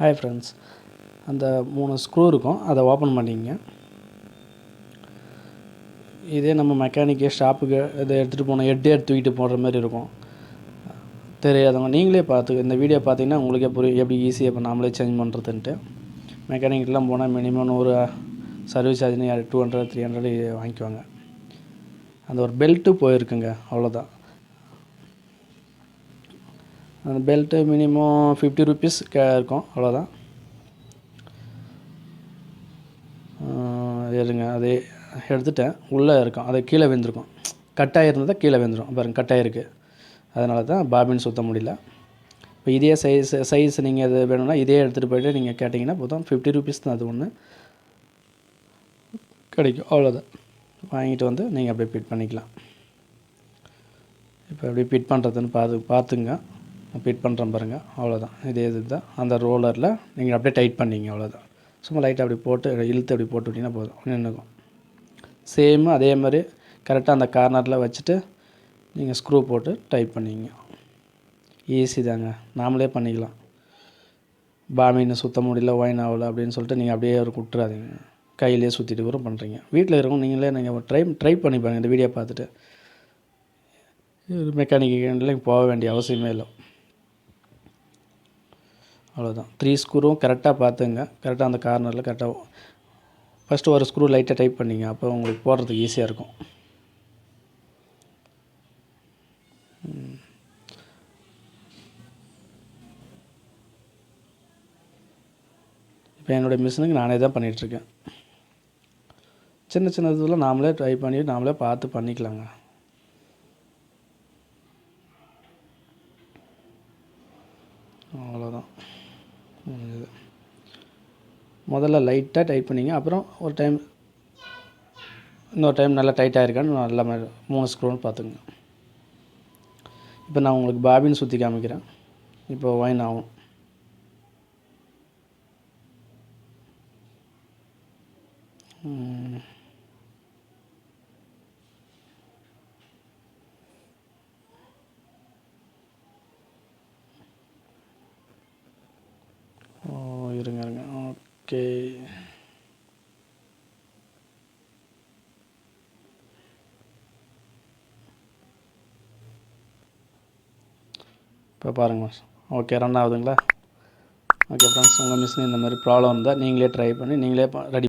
Hi friends, அந்த 3 screw இருக்கும், அதை ஓப்பன் பண்ணிங்க. இதே நம்ம மெக்கானிக்கு ஷாப்புக்கு இதை எடுத்துகிட்டு போனோம், ஹெட்டே தூக்கிட்டு போடுற மாதிரி இருக்கும். தெரியாதவங்க நீங்களே இந்த வீடியோ பார்த்தீங்கன்னா உங்களுக்கே புரியும் எப்படி ஈஸியாக இப்போ நாமளே சேஞ்ச் பண்ணுறதுன்ட்டு. மெக்கானிக்கெலாம் போனால் மினிமம் ஒரு சர்வீஸ் சார்ஜ்னு 200 300 வாங்கிக்குவாங்க. அந்த ஒரு பெல்ட்டு போயிருக்குங்க, அவ்வளோதான். அந்த பெல்ட்டு மினிமம் 50 ருபீஸ் இருக்கும், அவ்வளோதான். இருங்க, அதே எடுத்துட்டேன். உள்ளே இருக்கும், அது கீழே விழுந்திருக்கும். கட்டாயிருந்தால் கீழே விழுந்துடும் பாருங்கள், கட்டாயிருக்கு. அதனால தான் பாபின் சுற்ற முடியல. இப்போ இதே சைஸ் நீங்கள் அது வேணும்னா இதே எடுத்துகிட்டு போய்ட்டு நீங்கள் கேட்டிங்கன்னா போதும். 50 ருபீஸ் தான் அது ஒன்று கிடைக்கும், அவ்வளோதான். வாங்கிட்டு வந்து நீங்கள் அப்படியே ஃபிட் பண்ணிக்கலாம். இப்போ எப்படி ஃபிட் பண்ணுறதுன்னு பார்த்துங்க. ஃபிட் பண்ணுறேன் பாருங்கள், அவ்வளோதான். இதே தான் அந்த ரோலரில் நீங்கள் அப்படியே டைட் பண்ணிங்க, அவ்வளோதான். சும்மா லைட்டாக அப்படி போட்டு இழுத்து அப்படி போட்டு விட்டிங்கன்னா போதும், நின்றுக்கும். சேம் அதே மாதிரி கரெக்டாக அந்த கார்னரில் வச்சுட்டு நீங்கள் ஸ்க்ரூ போட்டு டைட் பண்ணிங்க. ஈஸி தாங்க, நாமளே பண்ணிக்கலாம். பாபின் சுற்ற முடியல, ஒயின் ஆகலை அப்படின்னு சொல்லிட்டு நீங்கள் அப்படியே ஒரு விட்டுறாதீங்க. கையிலே சுற்றிட்டு கூட பண்ணுறீங்க. வீட்டில் இருக்கவும் நீங்கள் ட்ரை பண்ணி பாருங்கள். இந்த வீடியோ பார்த்துட்டு மெக்கானிக்கு போக வேண்டிய அவசியமே இல்லை. அவ்வளோதான். 3 ஸ்க்ரூவும் கரெக்டாக பார்த்துங்க. கரெக்டாக அந்த கார்னரில் கரெக்டாக ஃபஸ்ட்டு ஒரு ஸ்க்ரூ லைட்டாக டைட் பண்ணிங்க, அப்போ உங்களுக்கு போடுறதுக்கு ஈஸியாக இருக்கும். இப்போ என்னுடைய மிஷினுக்கு நானே தான் பண்ணிகிட்ருக்கேன். சின்ன சின்ன இதெல்லாம் நாமளே ட்ரை பண்ணி நாமளே பார்த்து பண்ணிக்கலாங்க. அவ்வளோதான். முதல்ல லைட்டாக டைட் பண்ணிங்க, அப்புறம் இன்னொரு டைம் நல்லா டைட்டாக இருக்கான்னு நல்லா 3 ஸ்க்ரூன்னு பார்த்துங்க. இப்போ நான் உங்களுக்கு பாபின் சுற்றி காமிக்கிறேன். இப்போ ஒயின் ஆகும். இருங்க ஓகே. இப்போ பாருங்கள், ஓகே, ரன் ஆகுதுங்களா? ஓகே ஃப்ரெண்ட்ஸ், உங்கள் மிஷின் இந்த மாதிரி ப்ராப்ளம் இருந்தால் நீங்களே ட்ரை பண்ணி நீங்களே ரெடி